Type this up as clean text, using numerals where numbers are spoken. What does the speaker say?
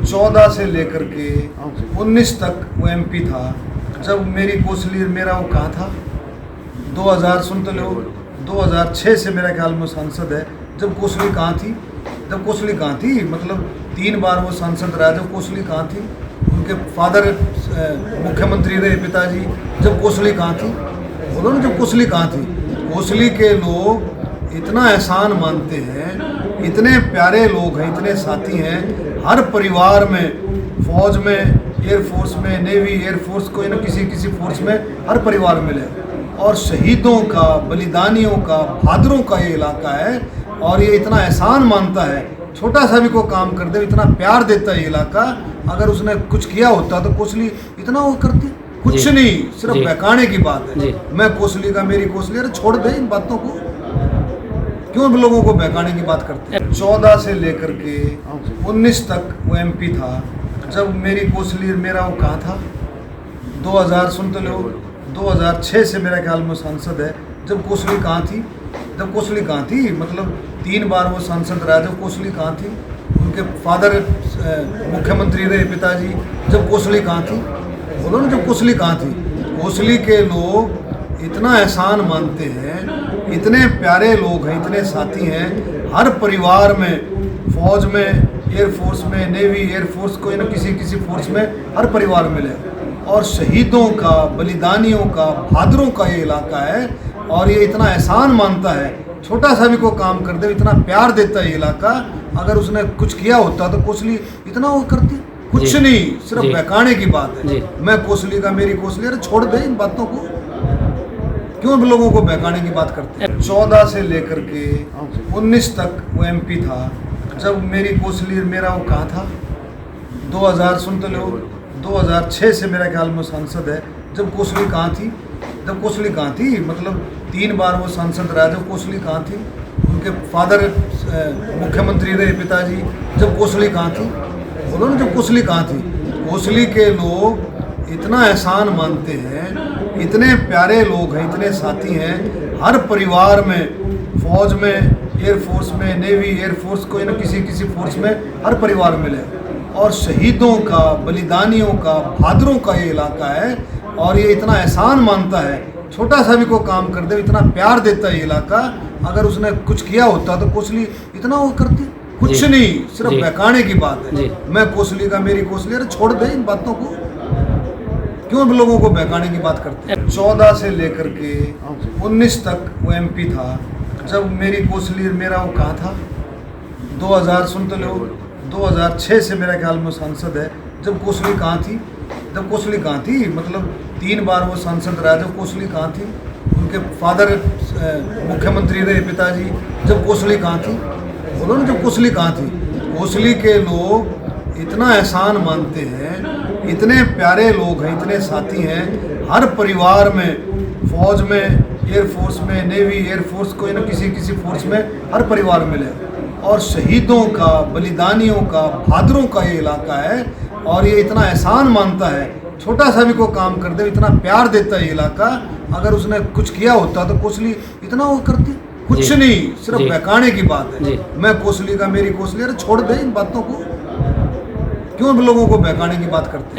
14 से लेकर के 19 तक वो एमपी था। जब मेरी कोसली मेरा वो कहाँ था 2000 सुन तो लो 2006 से मेरा ख्याल में सांसद है। जब कोसली कहाँ थी मतलब 3 बार वो सांसद रहा। जब कोसली कहाँ थी, उनके फादर मुख्यमंत्री रहे पिताजी। जब कोसली कहाँ थी, बोलो ना, जब कोसली कहाँ थी। कोसली के लोग इतना एहसान मानते हैं, इतने प्यारे लोग हैं, इतने साथी हैं। हर परिवार में, फौज में, एयरफोर्स में, नेवी, एयरफोर्स, कोई ना किसी फोर्स में हर परिवार मिले। और शहीदों का, बलिदानियों का, बहादुरों का ये इलाका है। और ये इतना एहसान मानता है, छोटा सा भी कोई काम कर दे इतना प्यार देता है ये इलाका। अगर उसने कुछ किया होता तो कोसली इतना वो करती कुछ नहीं, सिर्फ बहकाने की बात है। मैं कोसली का, मेरी कोसली, अरे छोड़ दे इन बातों को, क्यों लोगों को बहकाने की बात करते हैं। 14 से लेकर के 19 तक वो एमपी था। जब मेरी कोसली मेरा वो कहाँ था 2000 सुन तो लो 2006 से मेरा ख्याल में सांसद है। जब कोसली कहाँ थी मतलब 3 बार वो सांसद रहा। जब कोसली कहाँ थी, उनके फादर मुख्यमंत्री रहे पिताजी। जब कोसली कहाँ थी, बोलो ना, जब कोसली कहाँ थी। कोसली के लोग इतना एहसान मानते हैं, इतने प्यारे लोग हैं, इतने साथी हैं। हर परिवार में, फौज में, एयरफोर्स में, नेवी, एयरफोर्स, कोई ना किसी फोर्स में हर परिवार मिले। और शहीदों का, बलिदानियों का, बहादुरों का ये इलाका है। और ये इतना एहसान मानता है, छोटा सा भी कोई काम कर दे इतना प्यार देता है ये इलाका। अगर उसने कुछ किया होता तो कोसली इतना वो करती कुछ नहीं, सिर्फ बहकाने की बात है। मैं कोसली का, मेरी कोसली, अरे छोड़ दे इन बातों को, क्यों लोगों को बहकाने की बात करते हैं। 14 से लेकर के 19 तक वो एमपी था। जब मेरी कोसली मेरा वो कहाँ था 2000 सुन तो लो 2006 से मेरा ख्याल में सांसद है। जब कोसली कहाँ थी मतलब 3 बार वो सांसद रहा। जब कोसली कहाँ थी, उनके फादर मुख्यमंत्री रहे पिताजी। जब कोसली कहाँ थी, बोलो ना, जब कोसली कहाँ थी। कोसली के लोग इतना एहसान मानते हैं, इतने प्यारे लोग हैं, इतने साथी हैं। हर परिवार में, फौज में, एयरफोर्स में, नेवी, एयरफोर्स, कोई ना किसी फोर्स में हर परिवार मिले। और शहीदों का, बलिदानियों का, बहादुरों का ये इलाका है। और ये इतना एहसान मानता है, छोटा सा भी कोई काम कर दे इतना प्यार देता है ये इलाका। अगर उसने कुछ किया होता तो कोसली इतना वो करती कुछ नहीं, सिर्फ बहकाने की बात है। मैं कोसली का, मेरी कोसली, अरे छोड़ दे इन बातों को, क्यों लोगों को बहकाने की बात करते हैं। 14 से लेकर के 19 तक वो एमपी था। जब मेरी कोसली मेरा वो कहाँ था 2000 सुन तो लो 2006 से मेरा ख्याल में सांसद है। जब कोसली कहाँ थी मतलब 3 बार वो सांसद रहा। जब कोसली कहाँ थी, उनके फादर मुख्यमंत्री रहे पिताजी। जब कोसली कहाँ थी, बोलो ना, जब कोसली कहाँ थी। कोसली के लोग इतना एहसान मानते हैं, इतने प्यारे लोग हैं, इतने साथी हैं। हर परिवार में, फौज में, एयरफोर्स में, नेवी, एयरफोर्स, कोई ना किसी फोर्स में हर परिवार मिले। और शहीदों का, बलिदानियों का, बहादुरों का ये इलाका है। और ये इतना एहसान मानता है, छोटा सा भी कोई काम कर दे इतना प्यार देता है ये इलाका। अगर उसने कुछ किया होता तो कोसली इतना वो करती कुछ नहीं, सिर्फ बहकाने की बात है। मैं कोसली का, मेरी कोसली, अरे छोड़ दे इन बातों को, क्यों लोगों को बहकाने की बात करते हैं।